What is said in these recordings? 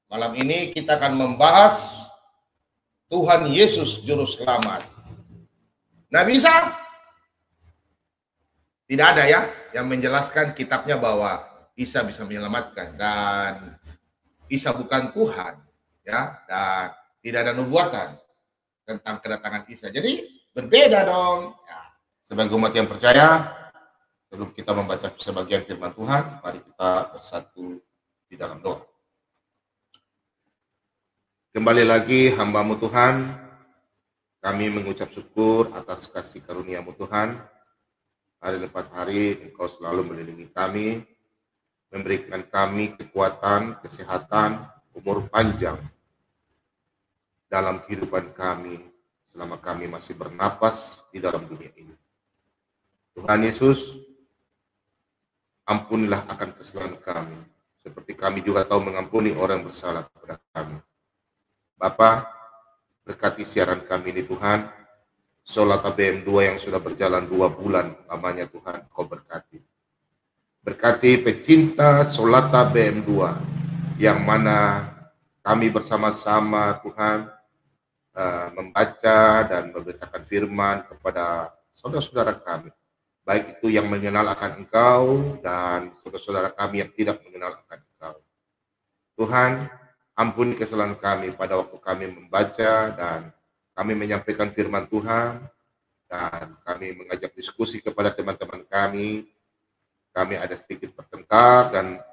Malam ini kita akan membahas Tuhan Yesus Juru Selamat. Nah, bisa? Tidak ada ya yang menjelaskan kitabnya bahwa Isa bisa menyelamatkan dan Isa bukan Tuhan, ya, dan tidak ada nubuatan tentang kedatangan Isa. Jadi berbeda dong. Ya, sebagai umat yang percaya, sebelum kita membaca sebagian firman Tuhan, mari kita bersatu di dalam doa. Kembali lagi hamba-Mu Tuhan, kami mengucap syukur atas kasih karunia-Mu Tuhan. Hari lepas hari Engkau selalu melindungi kami, memberikan kami kekuatan, kesehatan, umur panjang dalam kehidupan kami selama kami masih bernapas di dalam dunia ini. Tuhan Yesus, ampunilah akan kesalahan kami, seperti kami juga tahu mengampuni orang yang bersalah kepada kami. Bapa, berkati siaran kami ini Tuhan, Solat ABM 2 yang sudah berjalan 2 bulan lamanya Tuhan, Kau berkati. Berkati pecinta Solat ABM 2, yang mana kami bersama-sama Tuhan membaca dan memberitakan firman kepada saudara-saudara kami, baik itu yang mengenal akan Engkau dan saudara-saudara kami yang tidak mengenal akan Engkau. Tuhan, ampuni kesalahan kami pada waktu kami membaca dan kami menyampaikan firman Tuhan, dan kami mengajak diskusi kepada teman-teman kami. Kami ada sedikit bertengkar dan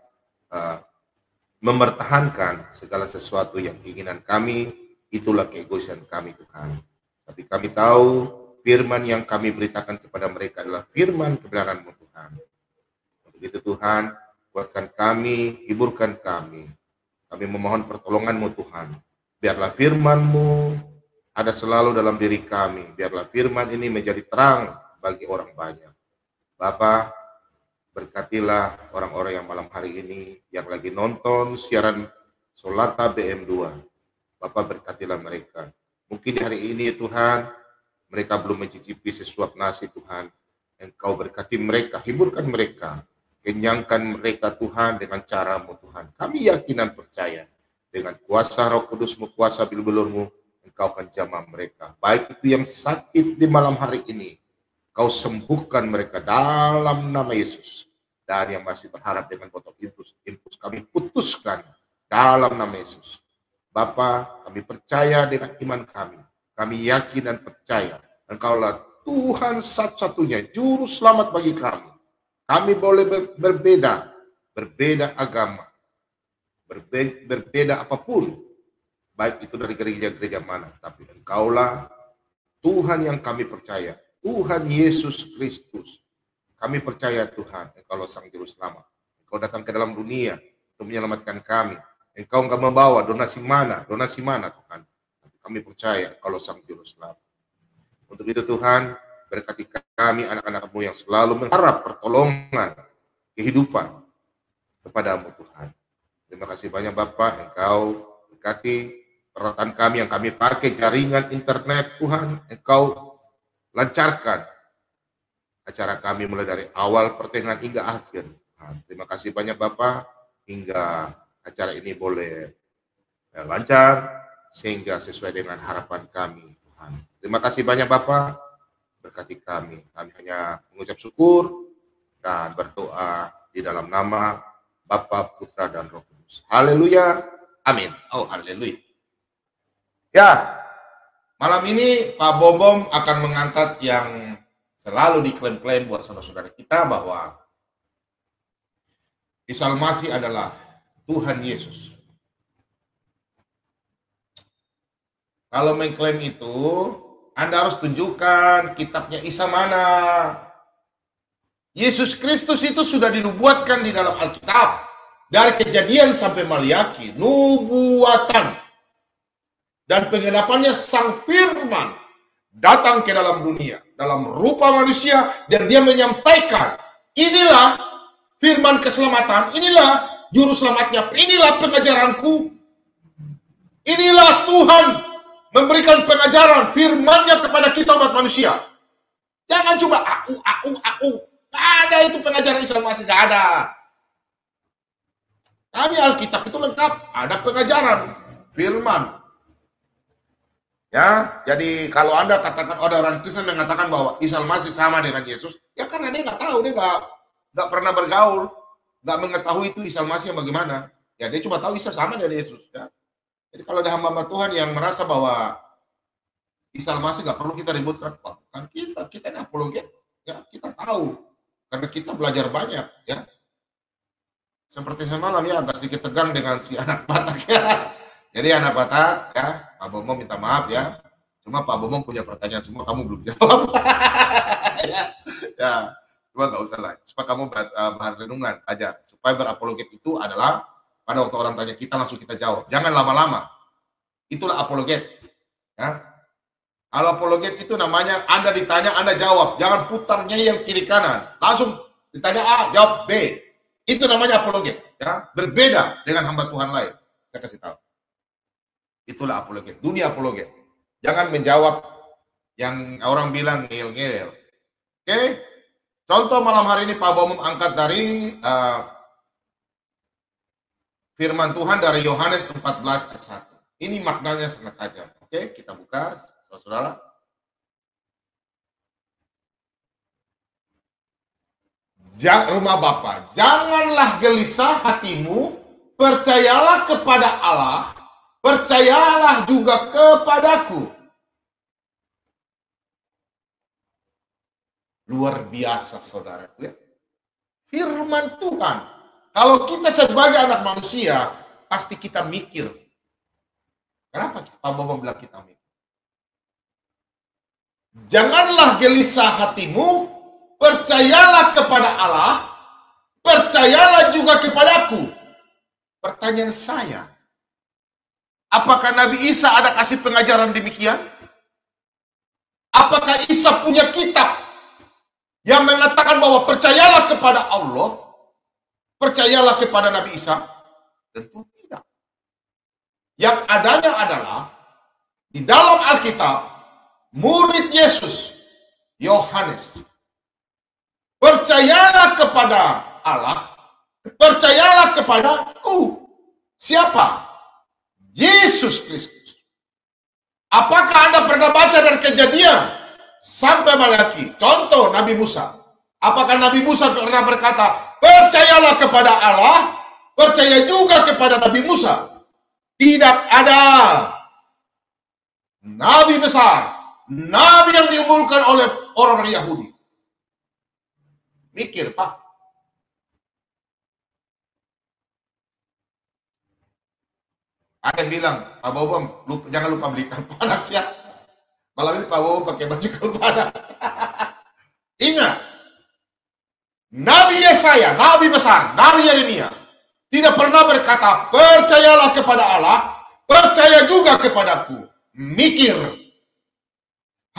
mempertahankan segala sesuatu yang keinginan kami, itulah keegoisan kami Tuhan. Tapi kami tahu firman yang kami beritakan kepada mereka adalah firman kebenaran-Mu Tuhan. Untuk itu Tuhan, kuatkan kami, hiburkan kami. Kami memohon pertolongan-Mu Tuhan. Biarlah firman-Mu ada selalu dalam diri kami. Biarlah firman ini menjadi terang bagi orang banyak. Bapa, berkatilah orang-orang yang malam hari ini yang lagi nonton siaran Solat ABM 2. Bapa, berkatilah mereka. Mungkin di hari ini Tuhan, mereka belum mencicipi sesuap nasi Tuhan. Engkau berkati mereka, hiburkan mereka. Kenyangkan mereka Tuhan dengan cara-Mu Tuhan. Kami yakin dan percaya dengan kuasa Roh Kudus-Mu, kuasa bilur-bilur-Mu, Engkau akan jamah mereka. Baik itu yang sakit di malam hari ini, Kau sembuhkan mereka dalam nama Yesus. Dan yang masih berharap dengan botol infus, kami putuskan dalam nama Yesus. Bapa, kami percaya dengan iman kami. Kami yakin dan percaya Engkaulah Tuhan satu-satunya juru selamat bagi kami. Kami boleh berbeda agama, berbeda apapun, baik itu dari gereja-gereja mana, tapi Engkaulah Tuhan yang kami percaya, Tuhan Yesus Kristus. Kami percaya Tuhan, Engkaulah Sang Juru Selamat. Engkau datang ke dalam dunia untuk menyelamatkan kami. Engkau enggak membawa donasi mana Tuhan. Tapi kami percaya Engkaulah Sang Juru Selamat. Untuk itu Tuhan, berkati kami anak-anak-Mu yang selalu mengharap pertolongan kehidupan kepada-Mu Tuhan. Terima kasih banyak Bapak, Engkau berkati peralatan kami yang kami pakai, jaringan internet Tuhan, Engkau lancarkan acara kami mulai dari awal, pertengahan hingga akhir Tuhan. Terima kasih banyak Bapak, hingga acara ini boleh lancar sehingga sesuai dengan harapan kami Tuhan. Terima kasih banyak Bapak, berkati kami. Kami hanya mengucap syukur dan berdoa di dalam nama Bapa, Putra, dan Roh Kudus. Haleluya, amin. Oh, haleluya. Ya, malam ini Pak Bom akan mengangkat yang selalu diklaim-klaim buat saudara-saudara kita bahwa Isa Al-Masih adalah Tuhan Yesus. Kalau mengklaim itu, Anda harus tunjukkan kitabnya Isa mana. Yesus Kristus itu sudah dinubuatkan di dalam Alkitab. Dari Kejadian sampai Maliaki, nubuatan. Dan penggenapannya Sang Firman datang ke dalam dunia, dalam rupa manusia, dan dia menyampaikan, inilah firman keselamatan, inilah juru selamatnya, inilah pengajaranku, inilah Tuhan memberikan pengajaran firman-Nya kepada kita umat manusia. Jangan coba au. Gak ada itu pengajaran Isa Al-Masih, gak ada. Kami Alkitab itu lengkap, ada pengajaran, firman. Ya, jadi kalau Anda katakan ada orang Kristen mengatakan bahwa Isa Al-Masih sama dengan Yesus, ya karena dia nggak tahu, dia nggak pernah bergaul, nggak mengetahui itu Isa Al-Masih yang bagaimana. Ya dia cuma tahu Isa sama dengan Yesus. Ya. Jadi kalau ada hamba Tuhan yang merasa bahwa Isa Al-Masih nggak perlu kita ributkan, kan kita ini apologet, ya kita tahu karena kita belajar banyak, ya. Seperti semalam ya agak sedikit tegang dengan si anak Batak ya. Jadi anak Batak ya, Pak Bomong minta maaf ya. Cuma Pak Bomong punya pertanyaan semua, kamu belum jawab. ya, cuma nggak usah lah. Supaya kamu bahan renungan aja. Supaya berapologet itu adalah pada waktu orang tanya kita langsung kita jawab. Jangan lama-lama. Itulah apologet. Ya. Kalau apologet itu namanya Anda ditanya, Anda jawab. Jangan putar ngeyel kiri kanan. Langsung ditanya A, jawab B. Itu namanya apologet. Ya. Berbeda dengan hamba Tuhan lain. Saya kasih tahu. Itulah apologet, dunia apologet. Jangan menjawab yang orang bilang ngeyel-ngeyel. Oke? Contoh malam hari ini Pak Bomong angkat dari firman Tuhan dari Yohanes 14 ayat 1. Ini maknanya sangat tajam. Oke, kita buka, saudara. Rumah Bapa, janganlah gelisah hatimu, percayalah kepada Allah, percayalah juga kepadaku. Luar biasa, saudara. Lihat. Firman Tuhan. Kalau kita sebagai anak manusia, pasti kita mikir. Kenapa Pak Bobo bilang kita mikir? Janganlah gelisah hatimu, percayalah kepada Allah, percayalah juga kepadaku. Pertanyaan saya, apakah Nabi Isa ada kasih pengajaran demikian? Apakah Isa punya kitab yang mengatakan bahwa percayalah kepada Allah, percayalah kepada Nabi Isa? Tentu tidak. Yang adanya adalah di dalam Alkitab, murid Yesus, Yohanes, percayalah kepada Allah, percayalah kepadaku. Siapa? Yesus Kristus. Apakah Anda pernah baca dari Kejadian sampai Malaki? Contoh Nabi Musa. Apakah Nabi Musa pernah berkata, percayalah kepada Allah, percaya juga kepada Nabi Musa? Tidak ada. Nabi besar, Nabi yang diumumkan oleh orang-orang Yahudi. Mikir, Pak. Ada yang bilang, Pak Bobo, jangan lupa beli ikan panas ya. Malam ini Pak Bobo pakai baju panas. Ingat, Nabi Yesaya, Nabi besar, Nabi Yeremia, tidak pernah berkata, percayalah kepada Allah, percaya juga kepadaku. Mikir.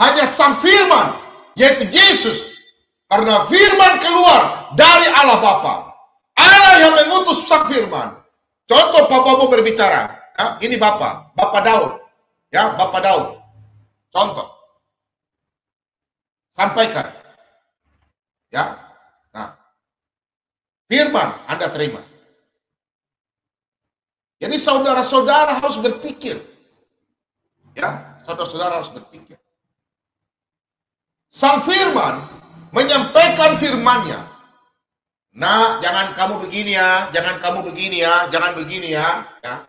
Hanya sang firman, yaitu Yesus. Karena firman keluar dari Allah Bapa. Allah yang mengutus sang firman. Contoh Pak Bobo berbicara. Ya, ini Bapak Daud. Ya, Bapak Daud. Contoh. Sampaikan. Ya. Nah. Firman Anda terima. Jadi saudara-saudara harus berpikir. Ya, saudara-saudara harus berpikir. Sang firman menyampaikan firman-Nya. Nah, jangan kamu begini ya, jangan kamu begini ya, jangan begini ya. Ya.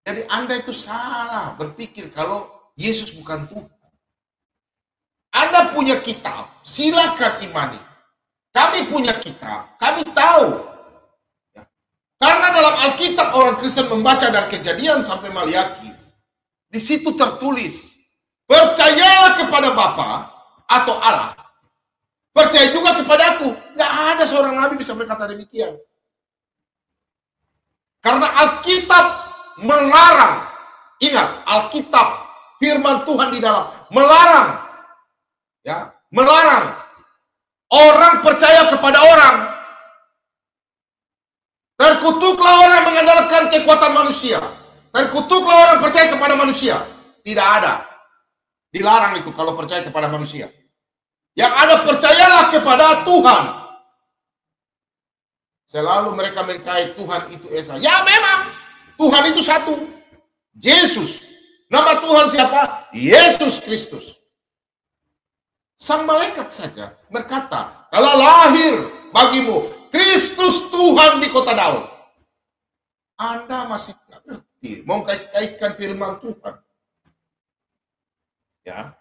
Jadi Anda itu salah berpikir kalau Yesus bukan Tuhan. Anda punya kitab, silakan imani. Kami punya kitab, kami tahu. Ya. Karena dalam Alkitab orang Kristen membaca dari Kejadian sampai Maliaki. Di situ tertulis, percayalah kepada Bapa atau Allah. Percaya juga kepada aku. Nggak ada seorang nabi bisa berkata demikian. Karena Alkitab melarang. Ingat, Alkitab, firman Tuhan di dalam melarang. Ya, melarang orang percaya kepada orang. Terkutuklah orang mengandalkan kekuatan manusia. Terkutuklah orang percaya kepada manusia. Tidak ada. Dilarang itu kalau percaya kepada manusia. Yang ada percayalah kepada Tuhan. Selalu mereka mengkait Tuhan itu Esa. Ya memang, Tuhan itu satu. Yesus. Nama Tuhan siapa? Yesus Kristus. Sang malaikat saja berkata, kalau lahir bagimu Kristus Tuhan di kota Daud. Anda masih tidak ngerti, mau kait-kaitkan firman Tuhan. Ya.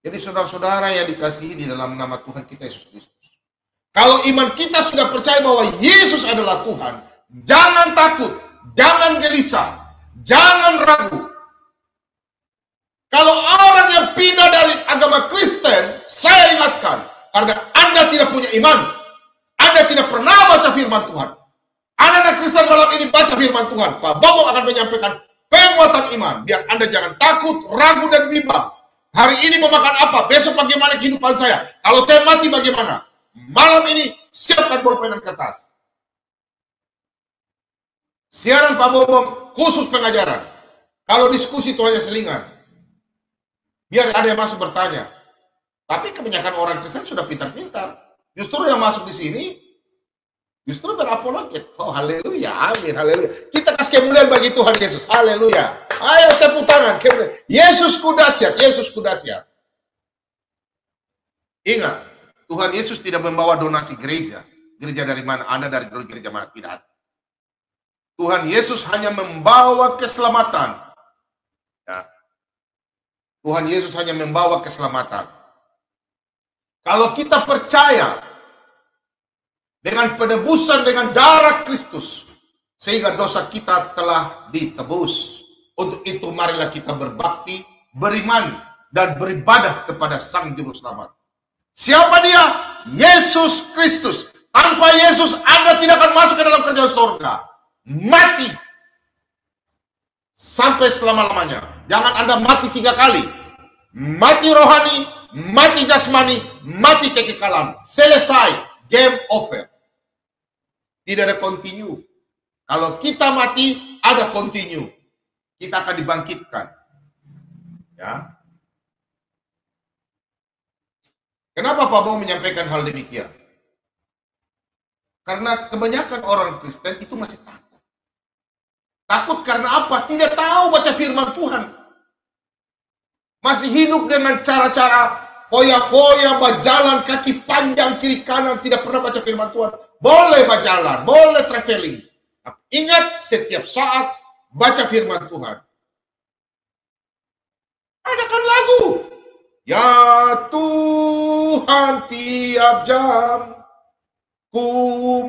Jadi saudara-saudara yang dikasihi di dalam nama Tuhan kita Yesus Kristus. Kalau iman kita sudah percaya bahwa Yesus adalah Tuhan, jangan takut, jangan gelisah, jangan ragu. Kalau orang yang pindah dari agama Kristen, saya ingatkan, karena Anda tidak punya iman, Anda tidak pernah baca firman Tuhan. Anak-anak Kristen malam ini baca firman Tuhan. Pak Bobo akan menyampaikan penguatan iman, biar Anda jangan takut, ragu, dan bimbang. Hari ini mau makan apa? Besok bagaimana kehidupan saya? Kalau saya mati bagaimana? Malam ini siapkan bolpen dan kertas. Siaran Pak Bobom khusus pengajaran. Kalau diskusi itu hanya selingan. Biar ada yang masuk bertanya. Tapi kebanyakan orang Kristen sudah pintar-pintar. Justru yang masuk di sini justru berapologet. Oh haleluya, amin, haleluya. Kita kasih kemuliaan bagi Tuhan Yesus. Haleluya. Ayo tepuk tangan. Yesus kudasyat, Yesus kudasyat. Ingat, Tuhan Yesus tidak membawa donasi gereja. Gereja dari mana? Anda dari gereja mana? Tidak. Tuhan Yesus hanya membawa keselamatan. Ya. Tuhan Yesus hanya membawa keselamatan. Kalau kita percaya dengan penebusan dengan darah Kristus, sehingga dosa kita telah ditebus. Untuk itu marilah kita berbakti, beriman, dan beribadah kepada Sang Juru Selamat. Siapa dia? Yesus Kristus. Tanpa Yesus Anda tidak akan masuk ke dalam kerajaan surga. Mati. Sampai selama-lamanya. Jangan Anda mati 3 kali. Mati rohani, mati jasmani, mati kekekalan. Selesai. Game over. Tidak ada continue. Kalau kita mati, ada continue. Kita akan dibangkitkan. Ya. Kenapa Pak Bo menyampaikan hal demikian? Karena kebanyakan orang Kristen itu masih takut. Takut karena apa? Tidak tahu baca firman Tuhan. Masih hidup dengan cara-cara foya-foya, berjalan kaki panjang kiri kanan, tidak pernah baca firman Tuhan. Boleh berjalan, boleh traveling. Ingat setiap saat baca firman Tuhan. Adakan lagu. Ya Tuhan, tiap jam ku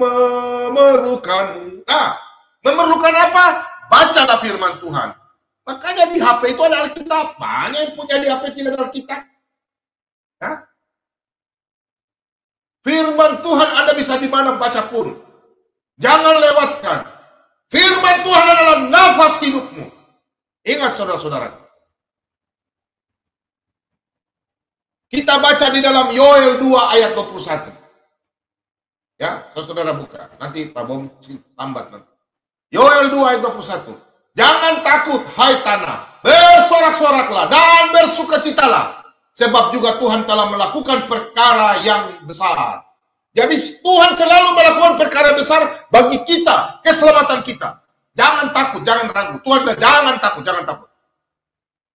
memerlukan. Nah, memerlukan apa? Bacalah firman Tuhan. Makanya di HP itu ada Alkitab. Banyak yang punya di HP tidak ada Alkitab. Hah? Firman Tuhan Anda bisa di mana baca pun. Jangan lewatkan. Firman Tuhan adalah nafas hidupmu. Ingat saudara-saudara. Kita baca di dalam Yoel 2 ayat 21. Ya, saudara buka. Nanti Pak Bom lambat nanti. Yoel 2 ayat 21. Jangan takut, hai tanah. Bersorak-soraklah dan bersukacitalah. Sebab juga Tuhan telah melakukan perkara yang besar. Jadi Tuhan selalu melakukan perkara besar bagi kita, keselamatan kita. Jangan takut, jangan ragu. Tuhan bilang, jangan takut, jangan takut.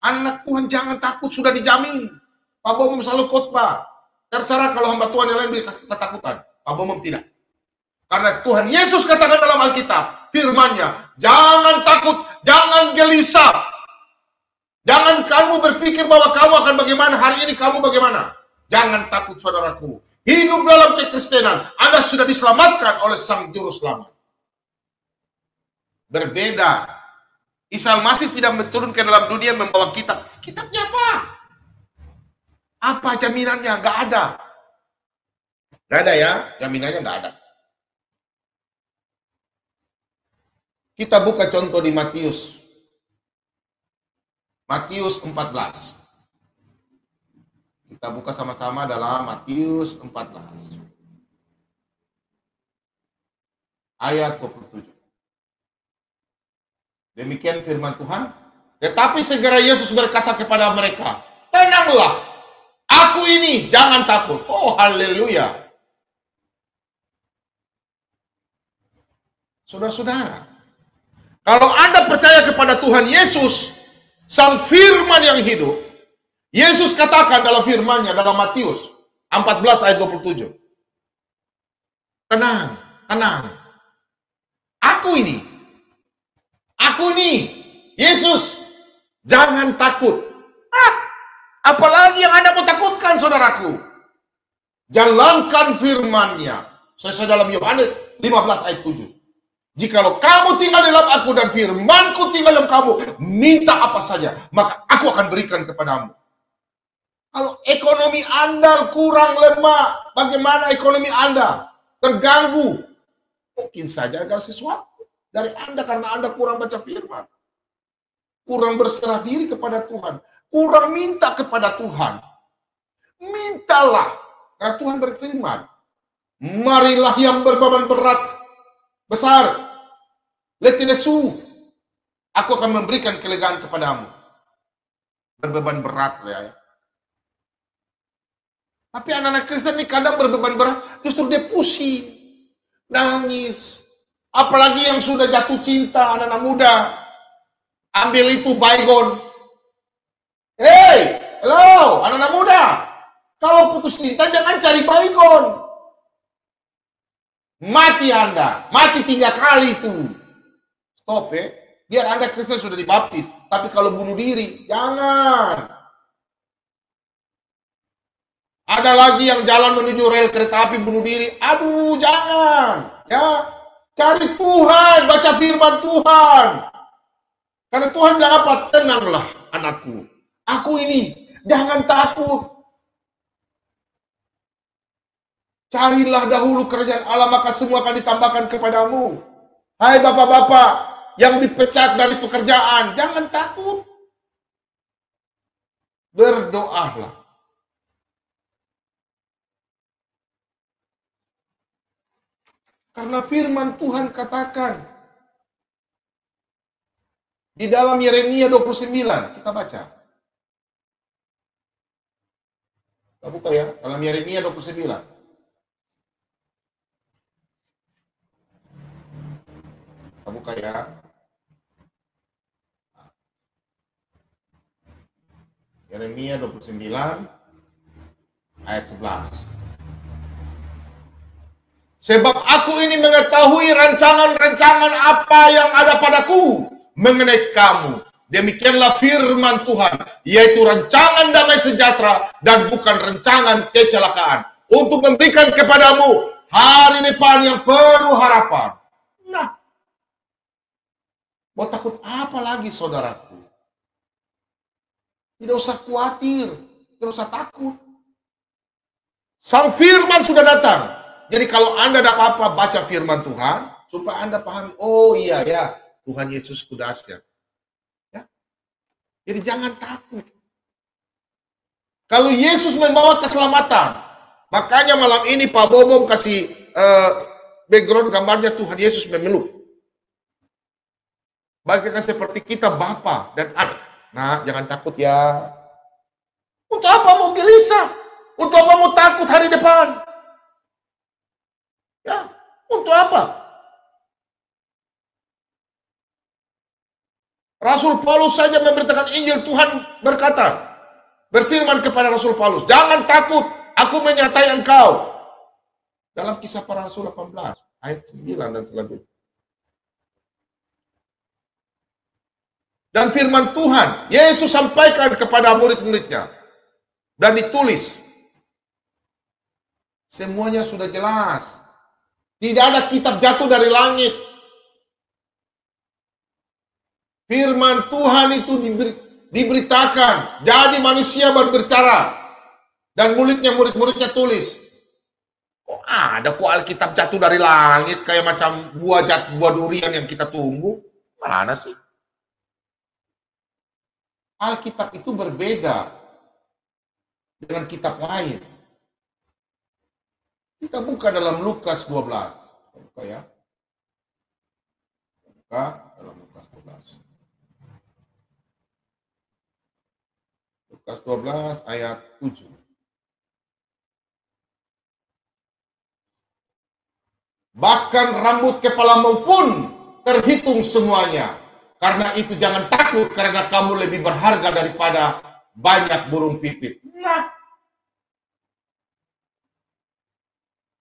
Anak Tuhan jangan takut, sudah dijamin. Pak Bomom selalu khotbah. Terserah kalau hamba Tuhan yang lain dikasih ketakutan. Pak Bomom tidak. Karena Tuhan Yesus katakan dalam Alkitab, firman-Nya, jangan takut, jangan gelisah. Jangan kamu berpikir bahwa kamu akan bagaimana, hari ini kamu bagaimana. Jangan takut saudaraku. Hidup dalam kekristenan, Anda sudah diselamatkan oleh Sang Juru Selamat. Berbeda. Isa Al-Masih tidak menurunkan dalam dunia membawa kitab. Kitabnya apa? Apa jaminannya? Gak ada. Gak ada ya, jaminannya gak ada. Kita buka contoh di Matius. Matius 14. Kita buka sama-sama dalam Matius 14. Ayat 27. Demikian firman Tuhan. Tetapi segera Yesus berkata kepada mereka, tenanglah, aku ini, jangan takut. Oh haleluya. Saudara-saudara, kalau Anda percaya kepada Tuhan Yesus, Sang Firman yang hidup, Yesus katakan dalam firman-Nya dalam Matius 14 ayat 27. Tenang, tenang. Aku ini, Yesus. Jangan takut. Apalagi yang Anda mau takutkan, saudaraku? Jalankan firman-Nya. Sesuai dalam Yohanes 15 ayat 7. Jikalau kamu tinggal dalam aku dan firman-Ku tinggal dalam kamu, minta apa saja, maka aku akan berikan kepadamu. Kalau ekonomi Anda kurang lemah, bagaimana ekonomi Anda? Terganggu. Mungkin saja agar sesuatu dari Anda karena Anda kurang baca firman. Kurang berserah diri kepada Tuhan. Kurang minta kepada Tuhan. Mintalah. Karena Tuhan berfirman. Marilah yang berbeban berat besar. Letinesu. Aku akan memberikan kelegaan kepadamu. Berbeban berat ya. Tapi anak-anak Kristen ini kadang berbeban berat. Justru dia pusing. Nangis. Apalagi yang sudah jatuh cinta anak-anak muda. Ambil itu baygon. Hey, hello, anak-anak muda. Kalau putus cinta jangan cari baygon. Mati Anda, mati 3 kali itu. Stop ya. Biar Anda Kristen sudah dibaptis. Tapi kalau bunuh diri, jangan. Ada lagi yang jalan menuju rel kereta api bunuh diri. Aduh, jangan. Ya, cari Tuhan, baca firman Tuhan. Karena Tuhan bilang apa? Tenanglah anakku. Aku ini, jangan takut. Carilah dahulu kerajaan Allah, maka semua akan ditambahkan kepadamu. Hai bapak-bapak yang dipecat dari pekerjaan, jangan takut. Berdoalah. Karena firman Tuhan katakan, di dalam Yeremia 29, kita baca. Kita buka ya, dalam Yeremia 29. Kita buka ya. Yeremia 29, ayat 11. Sebab aku ini mengetahui rancangan-rancangan apa yang ada padaku mengenai kamu. Demikianlah firman Tuhan, yaitu rancangan damai sejahtera dan bukan rancangan kecelakaan, untuk memberikan kepadamu hari depan yang penuh harapan. Nah, mau takut apa lagi saudaraku? Tidak usah khawatir, tidak usah takut. Sang firman sudah datang. Jadi kalau Anda ada apa-apa, baca firman Tuhan, supaya Anda pahami, oh iya ya, Tuhan Yesus kudasnya. Ya. Jadi jangan takut. Kalau Yesus membawa keselamatan, makanya malam ini Pak Bobo kasih background gambarnya Tuhan Yesus memeluk. Bagaikan seperti kita Bapa dan anak. Nah, jangan takut ya. Untuk apa mau gelisah? Untuk apa mau takut hari depan? Ya, untuk apa? Rasul Paulus saja memberitakan Injil. Tuhan berfirman kepada Rasul Paulus, jangan takut, aku menyertai engkau. Dalam Kisah Para Rasul 18, ayat 9 dan selanjutnya. Dan firman Tuhan, Yesus sampaikan kepada murid-muridnya. Dan ditulis. Semuanya sudah jelas. Tidak ada kitab jatuh dari langit. Firman Tuhan itu diberitakan. Jadi manusia berbicara. Dan murid-muridnya tulis. Kok ada kok Alkitab jatuh dari langit. Kayak macam buah durian yang kita tunggu. Mana sih? Alkitab itu berbeda dengan kitab lain. Kita buka dalam Lukas 12. Kita buka ya. Kita buka dalam Lukas 12. Lukas 12 ayat 7. Bahkan rambut kepalamu pun terhitung semuanya. Karena itu jangan takut, karena kamu lebih berharga daripada banyak burung pipit. Nah,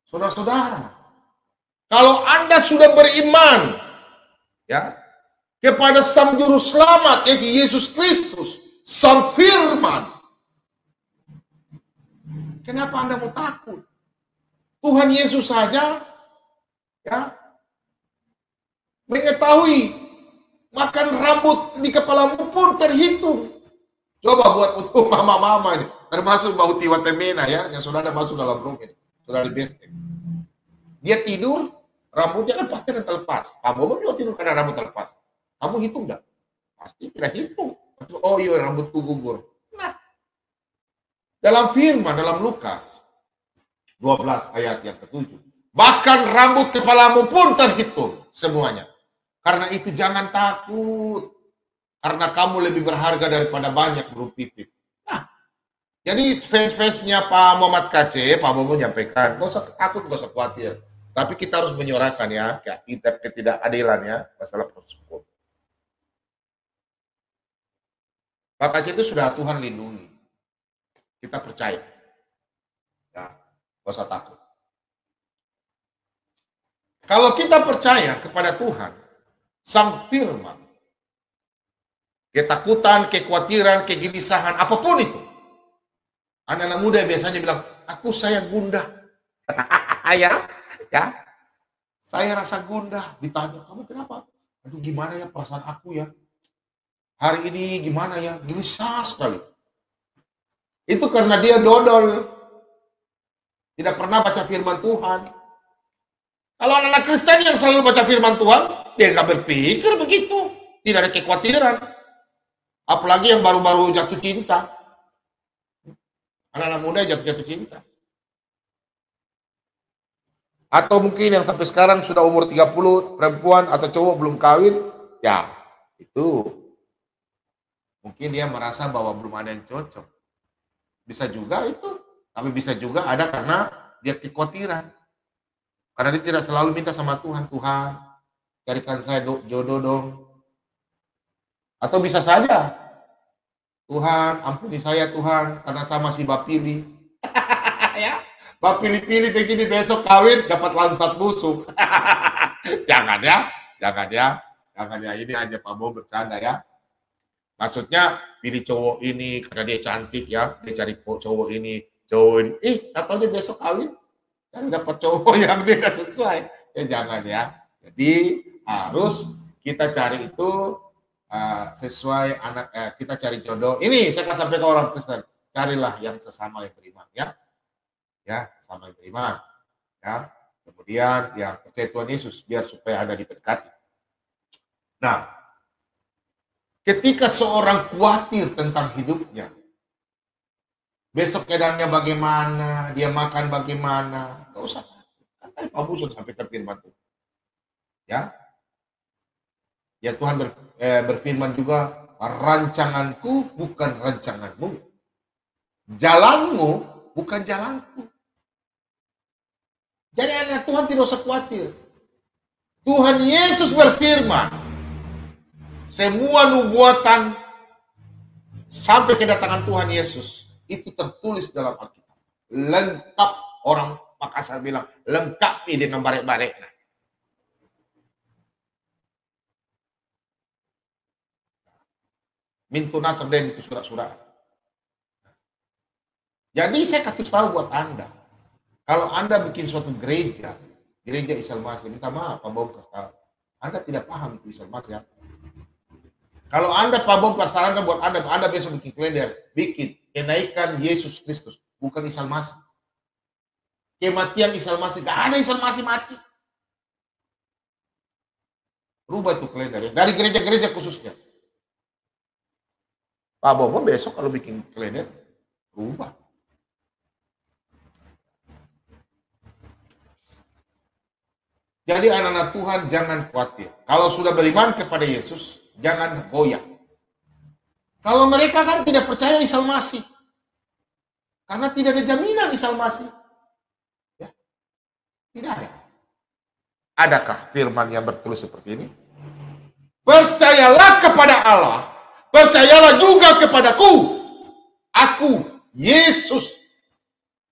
saudara-saudara, kalau Anda sudah beriman ya kepada Sang Juru Selamat, yaitu Yesus Kristus, Sang Firman, kenapa Anda mau takut? Tuhan Yesus saja ya mengetahui makan rambut di kepalamu pun terhitung. Coba buat untuk mama-mama ini, termasuk Mbak Uti Watemena ya, yang sudah ada masuk dalam room ini, sudah di base. Dia tidur, rambutnya kan pasti ada terlepas. Kamu juga tidur karena rambut terlepas. Kamu hitung nggak? Pasti tidak hitung. Oh iya, rambutku gugur. Nah, dalam firman, dalam Lukas 12 ayat yang ke-7, bahkan rambut kepalamu pun terhitung semuanya. Karena itu jangan takut, karena kamu lebih berharga daripada banyak burung pipit. Nah, jadi fans-fansnya Pak Muhammad KC, Pak Bobo menyampaikan, gak usah takut, gak usah khawatir. Tapi kita harus menyuarakan ya, ketidakadilan ya, masalah proses hukum. Pak KC itu sudah Tuhan lindungi. Kita percaya. Ya, gak usah takut. Kalau kita percaya kepada Tuhan, Sang Firman, ketakutan, kekhawatiran, kegelisahan, apapun itu. Anak-anak muda biasanya bilang, saya gundah. ya, saya rasa gundah. Ditanya, kamu kenapa? Aduh, gimana ya perasaan aku ya? Hari ini gimana ya? Gelisah sekali. Itu karena dia dodol. Tidak pernah baca firman Tuhan. Kalau anak-anak Kristen yang selalu baca firman Tuhan, dia nggak berpikir begitu. Tidak ada kekhawatiran. Apalagi yang baru-baru jatuh cinta. Anak-anak muda jatuh cinta. Atau mungkin yang sampai sekarang sudah umur 30, perempuan atau cowok belum kawin, ya itu. Mungkin dia merasa bahwa belum ada yang cocok. Bisa juga itu. Tapi bisa juga ada karena dia kekhawatiran. Karena dia tidak selalu minta sama Tuhan, Tuhan, carikan saya jodoh dong. Atau bisa saja, Tuhan, ampuni saya Tuhan, karena saya masih bapili. ya, bapili-pili begini besok kawin dapat lansat busuk. jangan ya, jangan ya. Ini aja Pak Bo bercanda ya. Maksudnya pilih cowok ini karena dia cantik ya, dia cari cowok ini. Atau dia besok kawin, kan dapat cowok yang tidak sesuai. Ya jangan ya. Jadi harus kita cari itu sesuai anak kita cari jodoh. Ini saya akan sampai ke orang Kristen, carilah yang sesama yang beriman ya sesama yang beriman ya. Kemudian yang percaya Tuhan Yesus biar supaya ada diberkati. Nah, ketika seorang khawatir tentang hidupnya, besok keadaannya bagaimana, dia makan bagaimana, gak usah. Kan tadi Pak Busun sampaikan firman Tuhan. Ya Tuhan berfirman juga, rancanganku bukan rancanganmu. Jalanmu bukan jalanku. Jadi anak Tuhan tidak usah khawatir. Tuhan Yesus berfirman, semua nubuatan sampai kedatangan Tuhan Yesus itu tertulis dalam Alkitab. Lengkap, orang Makassar bilang, lengkap nih dengan barek-barek. Mintu nasab dan itu surat-surat. Jadi saya kasih tahu buat Anda, kalau Anda bikin suatu gereja Isa Masih, minta maaf Pak Bob kasih tahu, Anda tidak paham itu Isa Masih ya. Kalau Anda Pak Bob sarankan buat Anda besok bikin kalender, bikin kenaikan Yesus Kristus, bukan Isa Masih. Kematian Isa Masih, gak ada Isa Masih mati. Rubah itu kalender ya, dari gereja-gereja khususnya. Pak Bobo besok kalau bikin kalender, rubah. Jadi anak-anak Tuhan jangan khawatir. Kalau sudah beriman kepada Yesus, jangan goyah. Kalau mereka kan tidak percaya Isa Masih. Karena tidak ada jaminan Isa Masih. Ya. Tidak ada. Adakah firman yang bertulis seperti ini? Percayalah kepada Allah, percayalah juga kepadaku. Aku, Yesus.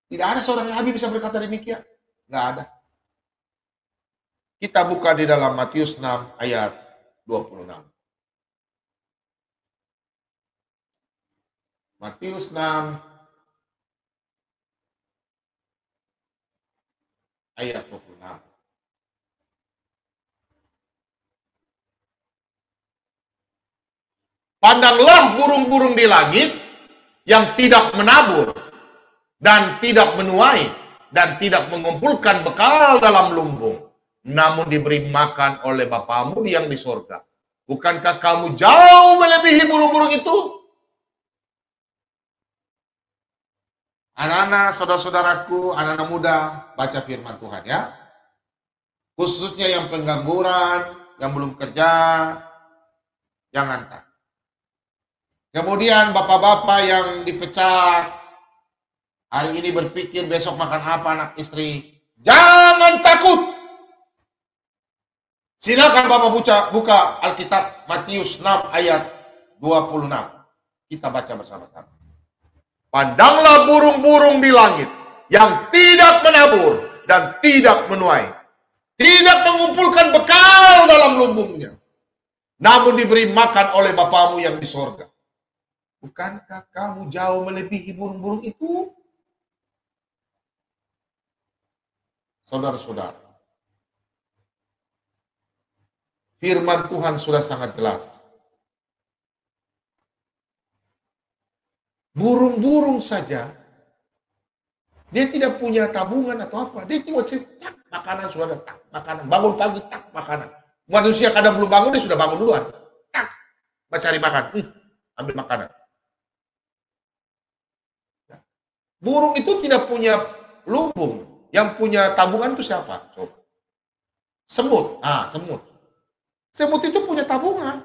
Tidak ada seorang nabi bisa berkata demikian. Nggak ada. Kita buka di dalam Matius 6 ayat 26. Matius 6 ayat 26. Pandanglah burung-burung di langit yang tidak menabur dan tidak menuai dan tidak mengumpulkan bekal dalam lumbung, namun diberi makan oleh Bapamu yang di sorga. Bukankah kamu jauh melebihi burung-burung itu? Anak-anak, saudara-saudaraku, anak-anak muda, baca firman Tuhan ya. Khususnya yang pengangguran, yang belum kerja, jangan takut. Kemudian bapak-bapak yang dipecat, hari ini berpikir besok makan apa anak istri, jangan takut. Silakan Bapak buka Alkitab Matius 6 ayat 26. Kita baca bersama-sama. Pandanglah burung-burung di langit yang tidak menabur dan tidak menuai, tidak mengumpulkan bekal dalam lumbungnya, namun diberi makan oleh Bapamu yang di sorga. Bukankah kamu jauh melebihi burung-burung itu? Saudara-saudara, firman Tuhan sudah sangat jelas. Burung-burung saja, dia tidak punya tabungan atau apa. Dia cuma cetak makanan, sudah ada tak makanan. Bangun pagi, tak makanan. Manusia kadang belum bangun, dia sudah bangun duluan. Tak, mencari makan. Ambil makanan. Burung itu tidak punya lumbung. Yang punya tabungan itu siapa? Coba. Semut. Semut. Semut itu punya tabungan.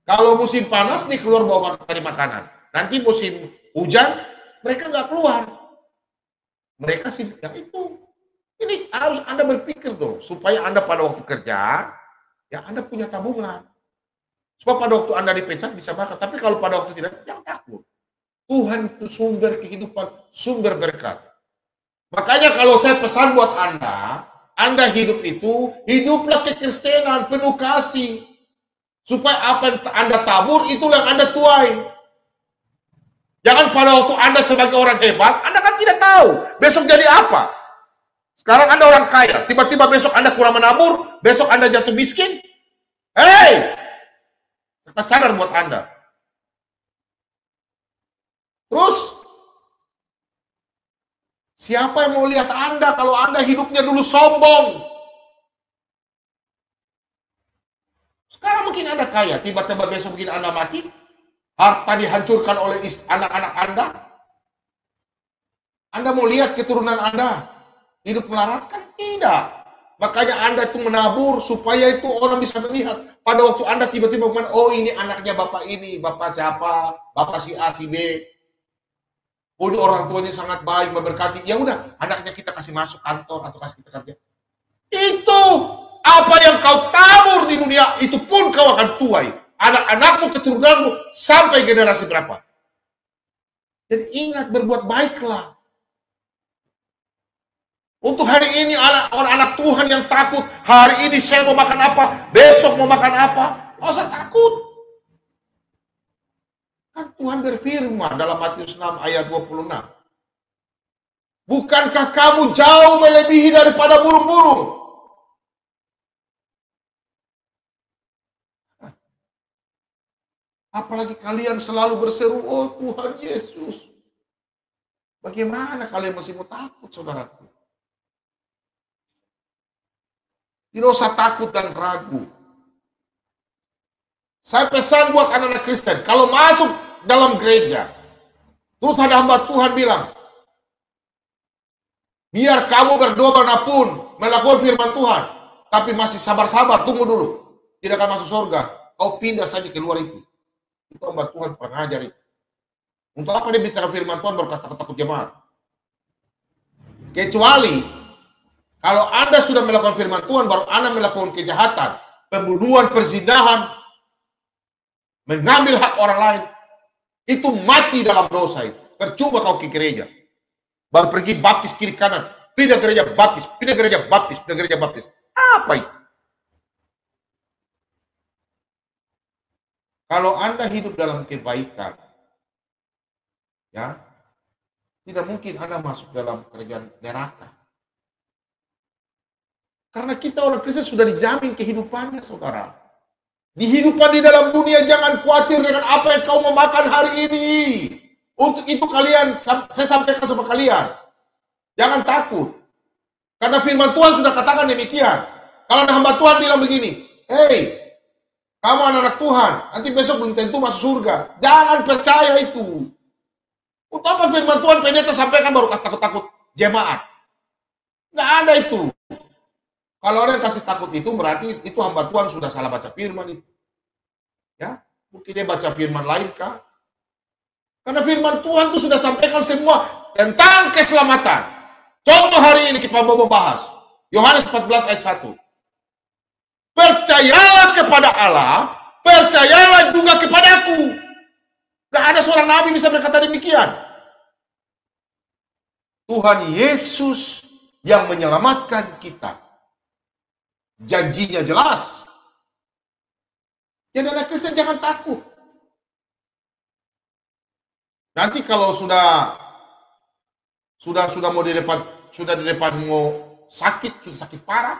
Kalau musim panas, dia keluar bawa cari makanan. Nanti musim hujan, mereka nggak keluar. Mereka sibuk yang itu. Ini harus Anda berpikir dong, supaya Anda pada waktu kerja, ya Anda punya tabungan. Sebab pada waktu Anda dipecat bisa makan. Tapi kalau pada waktu tidak, jangan takut. Tuhan itu sumber kehidupan, sumber berkat. Makanya kalau saya pesan buat Anda hidup itu, hiduplah kekristenan, penuh kasih. Supaya apa yang Anda tabur, itulah yang Anda tuai. Jangan pada waktu Anda sebagai orang hebat, Anda kan tidak tahu besok jadi apa. Sekarang Anda orang kaya, tiba-tiba besok Anda kurang menabur, besok Anda jatuh miskin. Hei! Sadar buat Anda. Terus, siapa yang mau lihat Anda kalau Anda hidupnya dulu sombong? Sekarang mungkin Anda kaya, tiba-tiba besok mungkin Anda mati, harta dihancurkan oleh anak-anak Anda. Anda mau lihat keturunan Anda hidup melarat? Kan tidak. Makanya Anda itu menabur supaya itu orang bisa melihat. Pada waktu Anda tiba-tiba oh ini anaknya bapak ini, bapak siapa, bapak si A, si B. Oh, orang tuanya sangat baik, memberkati. Ya udah, anaknya kita kasih masuk kantor atau kasih kita kerja. Itu apa yang kau tabur di dunia, itu pun kau akan tuai. Anak-anakmu, keturunanmu, sampai generasi berapa. Dan ingat, berbuat baiklah. Untuk hari ini, anak-anak Tuhan yang takut, hari ini saya mau makan apa, besok mau makan apa, nggak usah takut. Kan Tuhan berfirman dalam Matius 6 ayat 26. Bukankah kamu jauh melebihi daripada burung-burung? Apalagi kalian selalu berseru, oh Tuhan Yesus. Bagaimana kalian masih mau takut, saudaraku? Tidak usah takut dan ragu. Saya pesan buat anak-anak Kristen, kalau masuk dalam gereja, terus ada hamba Tuhan bilang, biar kamu berdoa manapun, melakukan firman Tuhan, tapi masih sabar-sabar, tunggu dulu. Tidak akan masuk surga, kau pindah saja keluar itu. Itu hamba Tuhan pengajar itu. Untuk apa dia bicara firman Tuhan baru kasih takut jemaat? Kecuali Kalau Anda sudah melakukan firman Tuhan, baru Anda melakukan kejahatan, pembunuhan, perzinahan, mengambil hak orang lain, itu mati dalam dosa itu. Percuma kau ke gereja. Baru pergi baptis kiri kanan, pindah gereja baptis, pindah gereja baptis, pindah gereja baptis. Apa itu? Kalau Anda hidup dalam kebaikan, ya, tidak mungkin Anda masuk dalam kerjaan neraka. Karena kita orang Kristen sudah dijamin kehidupannya, saudara. Dihidupan di dalam dunia, jangan khawatir dengan apa yang kau mau makan hari ini. Untuk itu kalian, saya sampaikan sama kalian, jangan takut. Karena firman Tuhan sudah katakan demikian. Kalau hamba Tuhan bilang begini, hey, kamu anak-anak Tuhan, nanti besok belum tentu masuk surga. Jangan percaya itu. Untuk apa firman Tuhan pendeta sampaikan baru kasih takut-takut jemaat? Nggak ada itu. Kalau orang yang kasih takut itu berarti itu hamba Tuhan sudah salah baca firman itu. Ya, mungkin dia baca firman lain kah? Karena firman Tuhan itu sudah sampaikan semua tentang keselamatan. Contoh hari ini kita mau membahas Yohanes 14 ayat 1. Percayalah kepada Allah, percayalah juga kepadaku. Gak ada seorang nabi bisa berkata demikian. Tuhan Yesus yang menyelamatkan kita. Janjinya jelas. Jadi anak Kristen jangan takut. Nanti kalau sudah mau di depan mau sakit, sudah sakit parah.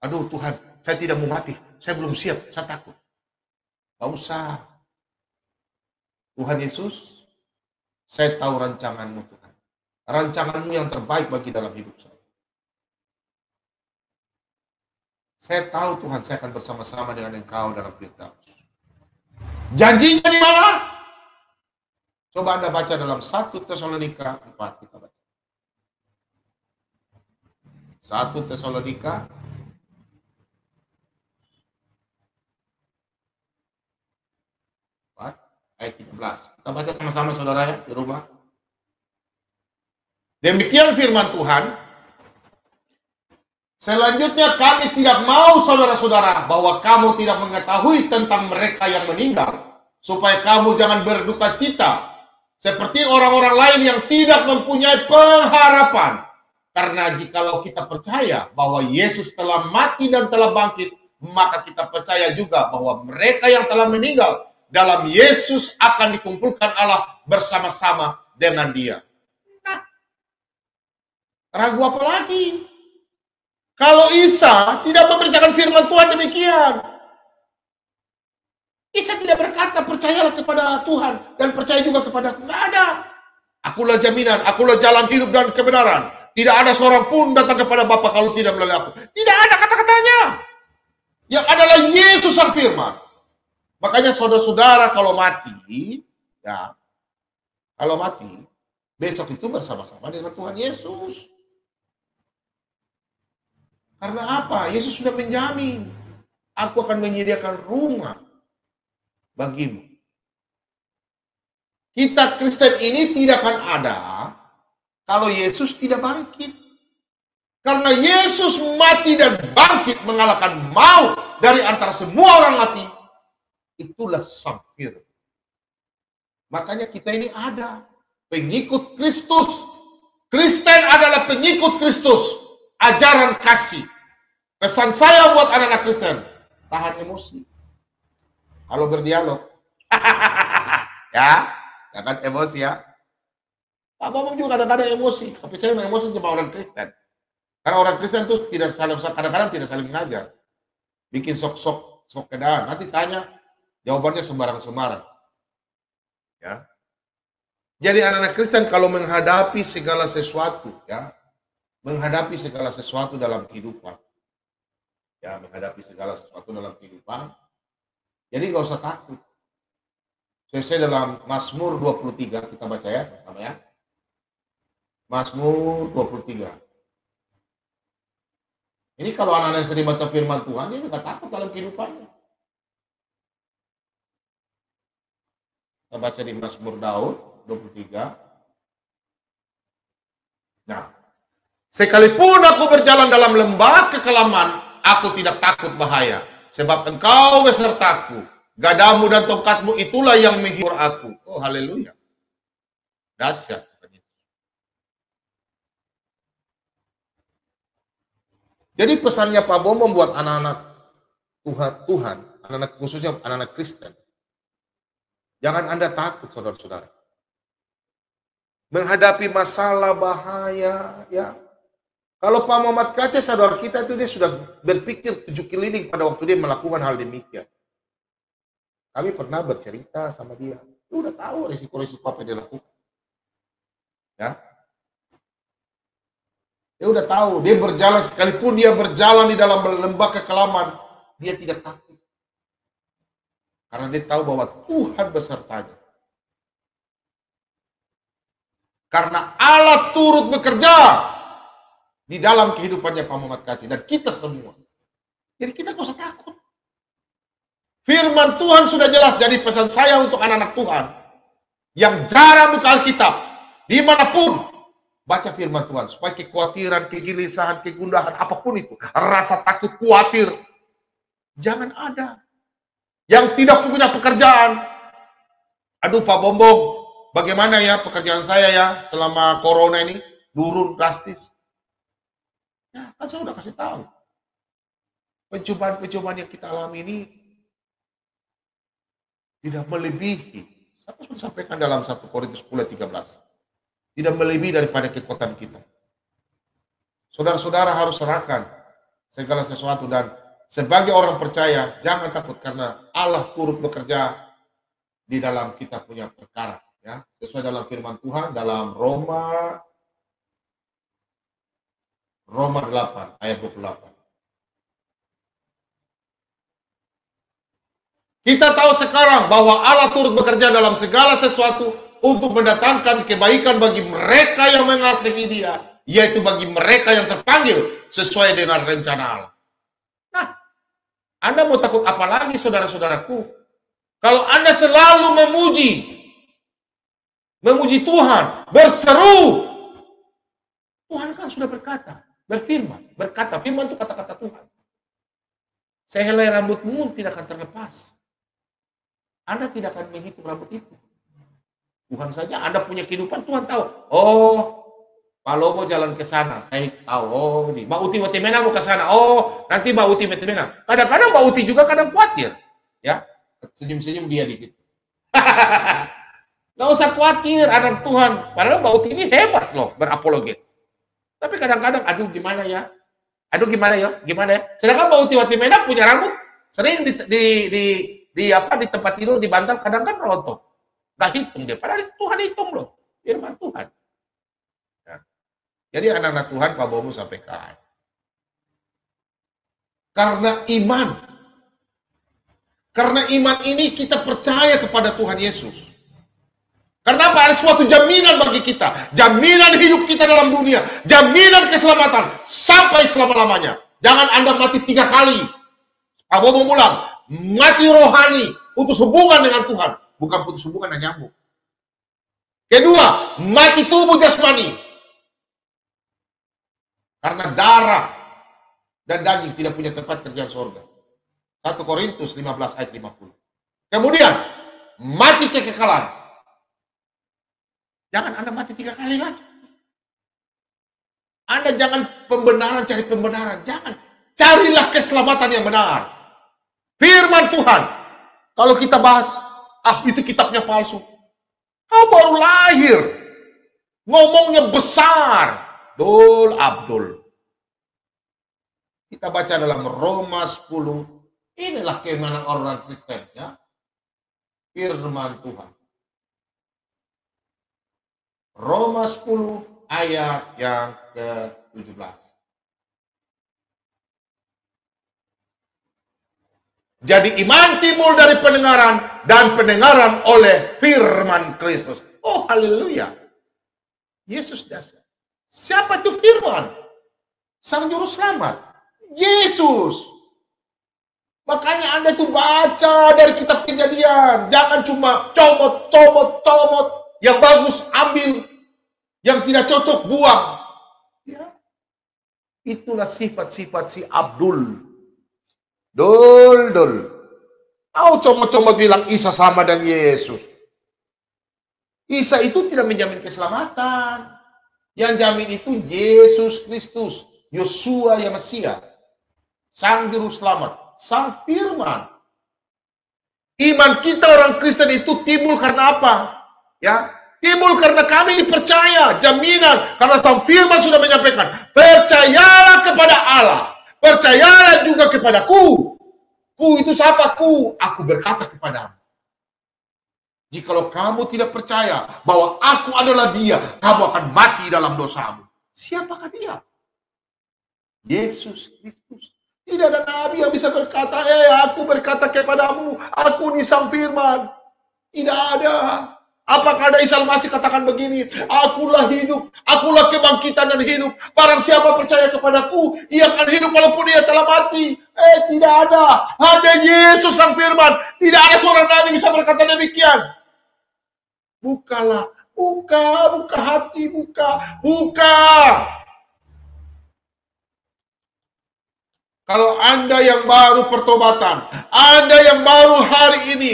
Aduh Tuhan, saya tidak mau mati. Saya belum siap, saya takut. Gak usah. Tuhan Yesus, saya tahu rancanganmu Tuhan. Rancanganmu yang terbaik bagi dalam hidup saya. Saya tahu Tuhan, saya akan bersama-sama dengan Engkau dalam Firdaus. Janjinya di mana? Coba Anda baca dalam 1 Tesalonika 4, kita baca. 1 Tesalonika 4 ayat 13. Kita baca sama-sama saudara ya di rumah. Demikian firman Tuhan. Selanjutnya kami tidak mau saudara-saudara bahwa kamu tidak mengetahui tentang mereka yang meninggal, supaya kamu jangan berduka cita seperti orang-orang lain yang tidak mempunyai pengharapan. Karena jikalau kita percaya bahwa Yesus telah mati dan telah bangkit, maka kita percaya juga bahwa mereka yang telah meninggal dalam Yesus akan dikumpulkan Allah bersama-sama dengan Dia. Nah, ragu apa lagi? Kalau Isa tidak memberitakan firman Tuhan demikian. Isa tidak berkata percayalah kepada Tuhan dan percaya juga kepada aku. Nggak ada. Akulah jaminan, akulah jalan hidup dan kebenaran. Tidak ada seorang pun datang kepada Bapa kalau tidak melalui aku. Tidak ada kata-katanya. Yang adalah Yesus yang firman. Makanya saudara-saudara kalau mati, ya, kalau mati, besok itu bersama-sama dengan Tuhan Yesus. Karena apa? Yesus sudah menjamin, aku akan menyediakan rumah bagimu. Kita Kristen ini tidak akan ada kalau Yesus tidak bangkit. Karena Yesus mati dan bangkit mengalahkan maut dari antara semua orang mati. Itulah sang firman. Makanya kita ini ada pengikut Kristus. Kristen adalah pengikut Kristus. Ajaran kasih. Pesan saya buat anak-anak Kristen, tahan emosi. Kalau berdialog. Ya, jangan emosi ya. Pak Bambang juga kadang-kadang emosi, tapi saya emosi cuma orang Kristen. Karena orang Kristen itu tidak saling, kadang-kadang tidak saling mengajar. Bikin sok-sok kedaan. Nanti tanya, jawabannya sembarang-sembarang. Ya. Jadi anak-anak Kristen kalau menghadapi segala sesuatu, ya, menghadapi segala sesuatu dalam kehidupan. Ya, menghadapi segala sesuatu dalam kehidupan. Jadi nggak usah takut. Saya dalam Mazmur 23, kita baca ya sama-sama ya. Mazmur 23. Ini kalau anak-anak yang sering baca firman Tuhan, dia nggak takut dalam kehidupannya. Kita baca di Mazmur Daud 23. Nah, Sekalipun aku berjalan dalam lembah kekelaman, aku tidak takut bahaya. Sebab engkau besertaku. Gadamu dan tongkatmu itulah yang menghibur aku. Oh, haleluya. Dahsyat. Jadi pesannya Pak Bom membuat anak-anak Tuhan, anak-anak khususnya anak-anak Kristen. Jangan Anda takut, saudara-saudara. Menghadapi masalah bahaya, ya. Kalau Pak Muhammad Kaceh, saudara kita itu dia sudah berpikir 7 keliling pada waktu dia melakukan hal demikian. Kami pernah bercerita sama dia. Dia udah tahu risiko-risiko apa yang dia lakukan. Ya. Dia udah tahu, dia berjalan sekalipun dia berjalan di dalam lembah kekelaman, dia tidak takut. Karena dia tahu bahwa Tuhan besertanya. Karena Allah turut bekerja di dalam kehidupannya Pak Muhammad Kacih dan kita semua. Jadi kita gak usah takut. Firman Tuhan sudah jelas, jadi pesan saya untuk anak-anak Tuhan yang jarang buka Alkitab, dimanapun, baca firman Tuhan, supaya kekhawatiran, kegelisahan, kegundahan, apapun itu, rasa takut, khawatir, jangan ada. Yang tidak punya pekerjaan, aduh Pak Bombong, bagaimana ya pekerjaan saya ya selama corona ini, turun drastis. Ya, kan saya udah kasih tahu. Pencobaan-pencobaan yang kita alami ini tidak melebihi. Saya sudah sampaikan dalam 1 Korintus 10:13. Tidak melebihi daripada kekuatan kita. Saudara-saudara harus serahkan segala sesuatu dan sebagai orang percaya jangan takut karena Allah turut bekerja di dalam kita punya perkara, ya. Sesuai dalam firman Tuhan dalam Roma 8 ayat 28. Kita tahu sekarang bahwa Allah turut bekerja dalam segala sesuatu untuk mendatangkan kebaikan bagi mereka yang mengasihi Dia, yaitu bagi mereka yang terpanggil sesuai dengan rencana Allah. Nah, Anda mau takut apa lagi, saudara-saudaraku? Kalau Anda selalu memuji Tuhan, berseru, Tuhan kan sudah berkata, berfirman, berkata, firman itu kata-kata Tuhan. Sehelai rambutmu tidak akan terlepas. Anda tidak akan menghitung rambut itu. Tuhan saja, Anda punya kehidupan, Tuhan tahu. Oh, Pak Lobo jalan ke sana, saya tahu. Oh, ini Mbak Uti Watimena mau ke sana. Oh, nanti Mbak Uti Watimena. Kadang-kadang Mbak Uti juga kadang khawatir, ya. Senyum-senyum dia di situ. Nggak usah khawatir, anak Tuhan. Padahal Mbak Uti ini hebat loh berapologet. Tapi kadang-kadang, aduh gimana ya? Aduh gimana ya? Gimana ya? Sedangkan Mbak Uti Watimena punya rambut sering di tempat tidur di bantal kadang kan rontok. Nggak hitung dia. Padahal Tuhan hitung loh. Firman Tuhan. Ya. Jadi anak-anak Tuhan Pak Bomu sampaikan. Karena iman ini kita percaya kepada Tuhan Yesus. Karena apa? Ada suatu jaminan bagi kita. Jaminan hidup kita dalam dunia. Jaminan keselamatan. Sampai selama-lamanya. Jangan Anda mati 3 kali. Pak Bomu ulang. Mati rohani. Putus hubungan dengan Tuhan. Bukan putus hubungan dengan nyambung. Kedua, mati tubuh jasmani. Karena darah dan daging tidak punya tempat kerjaan surga. 1 Korintus 15 ayat 50. Kemudian, mati kekekalan. Jangan Anda mati 3 kali lagi. Anda jangan pembenaran cari pembenaran. Jangan. Carilah keselamatan yang benar. Firman Tuhan. Kalau kita bahas, itu kitabnya palsu. Kau baru lahir. Ngomongnya besar. Dul Abdul. Kita baca dalam Roma 10. Inilah keimanan orang Kristen, ya. Firman Tuhan. Roma 10 ayat yang ke-17. Jadi iman timbul dari pendengaran dan pendengaran oleh firman Kristus. Oh haleluya. Yesus dasar. Siapa itu firman? Sang juru selamat. Yesus. Makanya Anda tuh baca dari kitab Kejadian. Jangan cuma comot. Yang bagus ambil. Yang tidak cocok buang. Ya. Itulah sifat-sifat si Abdul. Dul. Kau coba-coba bilang Isa sama dengan Yesus. Isa itu tidak menjamin keselamatan. Yang jamin itu Yesus Kristus, Yosua yang Mesia, Sang Juru Selamat, Sang Firman. Iman kita orang Kristen itu timbul karena apa? Ya, timbul karena kami dipercaya, jaminan, karena Sang Firman sudah menyampaikan, percayalah kepada Allah, percayalah juga kepadaku. Ku itu siapa ku? Aku berkata kepadamu. Jikalau kamu tidak percaya bahwa aku adalah dia, kamu akan mati dalam dosamu. Siapakah dia? Yesus Kristus. Tidak ada nabi yang bisa berkata, aku berkata kepadamu, aku ini Sang Firman. Tidak ada. Apakah ada Isa Al-Masih katakan begini, akulah hidup, akulah kebangkitan dan hidup. Barang siapa percaya kepadaku, ia akan hidup walaupun ia telah mati. Tidak ada. Ada Yesus Sang Firman. Tidak ada seorang nabi bisa berkata demikian. Bukalah, buka hati, buka. Kalau Anda yang baru pertobatan, Anda yang baru hari ini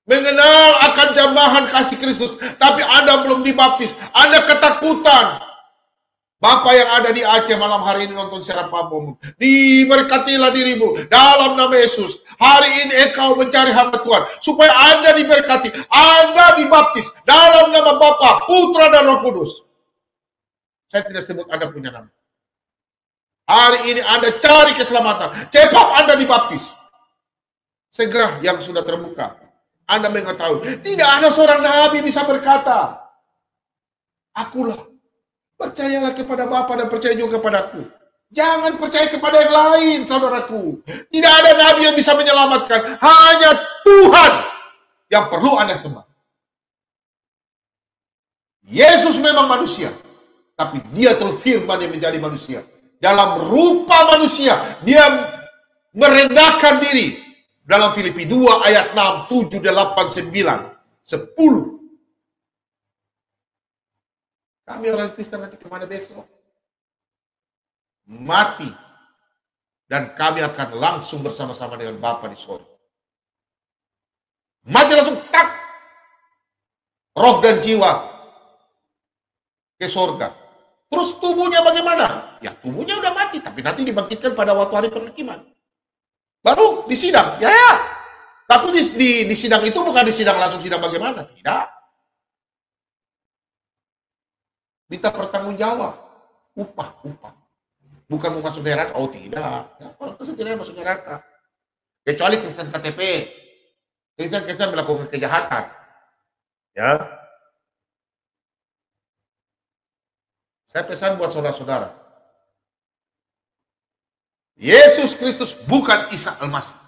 mengenal akan jambahan kasih Kristus, tapi Anda belum dibaptis, Anda ketakutan. Bapak yang ada di Aceh malam hari ini nonton siaran Pamong, diberkatilah dirimu dalam nama Yesus. Hari ini engkau mencari hamba Tuhan supaya Anda diberkati, Anda dibaptis dalam nama Bapa, Putra dan Roh Kudus. Saya tidak sebut Anda punya nama. Hari ini Anda cari keselamatan, cepat Anda dibaptis. Segera yang sudah terbuka, Anda mengetahui tidak ada seorang nabi bisa berkata, akulah. Percayalah kepada Bapa dan percaya juga kepadaku. Jangan percaya kepada yang lain, saudaraku. Tidak ada nabi yang bisa menyelamatkan. Hanya Tuhan yang perlu Anda sembah. Yesus memang manusia, tapi dia telah firman yang menjadi manusia. Dalam rupa manusia, dia merendahkan diri. Dalam Filipi 2 ayat 6, 7, 8, 9, 10. Kami orang Kristen nanti kemana besok? Mati. Dan kami akan langsung bersama-sama dengan Bapa di surga. Mati langsung tak. Roh dan jiwa ke surga. Terus tubuhnya bagaimana? Ya tubuhnya udah mati, tapi nanti dibangkitkan pada waktu hari penghakiman. Baru di sidang. Ya. Tapi di sidang itu bukan di sidang langsung sidang bagaimana. Tidak. Minta pertanggungjawab, upah. Bukan mau masuk neraka, oh tidak. Ya, orang Kristen tidak masuk neraka. Kecuali Kristen KTP. Kristen melakukan kejahatan. Ya. Saya pesan buat saudara-saudara. Yesus Kristus bukan Isa Al-Masih.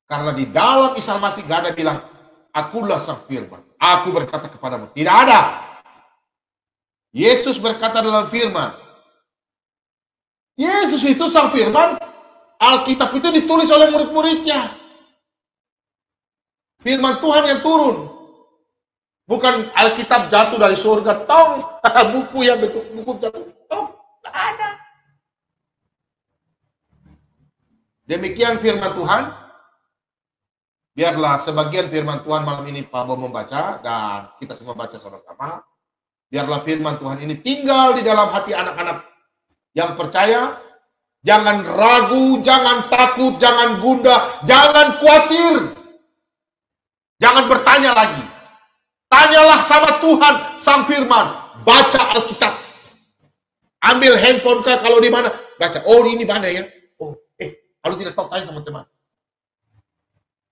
Karena di dalam Isa Al-Masih gak ada bilang, akulah Sang Firman. Aku berkata kepadamu. Tidak ada. Yesus berkata dalam firman. Yesus itu Sang Firman. Alkitab itu ditulis oleh murid-muridnya. Firman Tuhan yang turun. Bukan Alkitab jatuh dari surga. Tong. Buku yang bentuk buku jatuh. Tong. Tidak ada. Demikian firman Tuhan. Biarlah sebagian firman Tuhan malam ini Pak Bo membaca. Dan kita semua baca sama-sama. Biarlah firman Tuhan ini tinggal di dalam hati anak-anak yang percaya. Jangan ragu, jangan takut, jangan gundah, jangan khawatir. Jangan bertanya lagi. Tanyalah sama Tuhan, Sang Firman. Baca Alkitab. Ambil handphone kah kalau di mana? Baca. Oh ini mana ya? Oh, kalau tidak tahu tanya sama teman.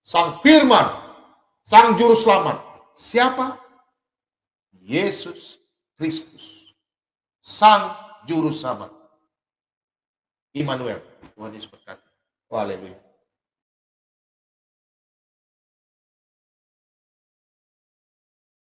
Sang Firman, Sang Juru Selamat. Siapa? Yesus Kristus, Sang Juru Selamat, Immanuel. Tuhan Yesus berkata, haleluya.